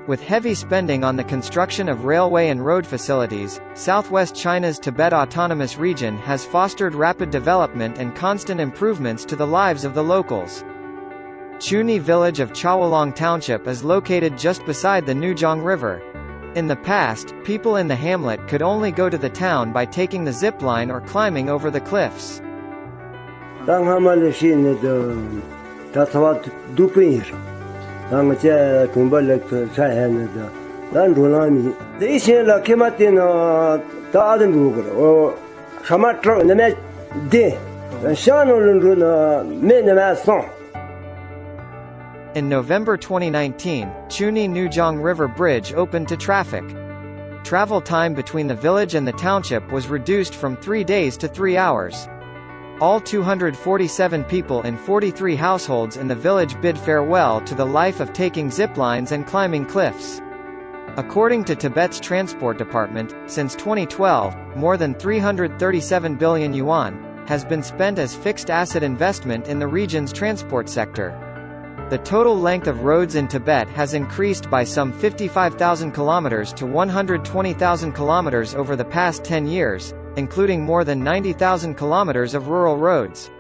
With heavy spending on the construction of railway and road facilities, southwest China's Tibet Autonomous Region has fostered rapid development and constant improvements to the lives of the locals. Chuni village of Chawalong Township is located just beside the Nujiang River. In the past, people in the hamlet could only go to the town by taking the zip line or climbing over the cliffs. In November 2019, Chuni-Nujiang River Bridge opened to traffic. Travel time between the village and the township was reduced from 3 days to 3 hours. All 247 people in 43 households in the village bid farewell to the life of taking zip lines and climbing cliffs. According to Tibet's Transport Department, since 2012, more than 337 billion yuan has been spent as fixed asset investment in the region's transport sector. The total length of roads in Tibet has increased by some 55,000 kilometers to 120,000 kilometers over the past 10 years, including more than 90,000 kilometers of rural roads.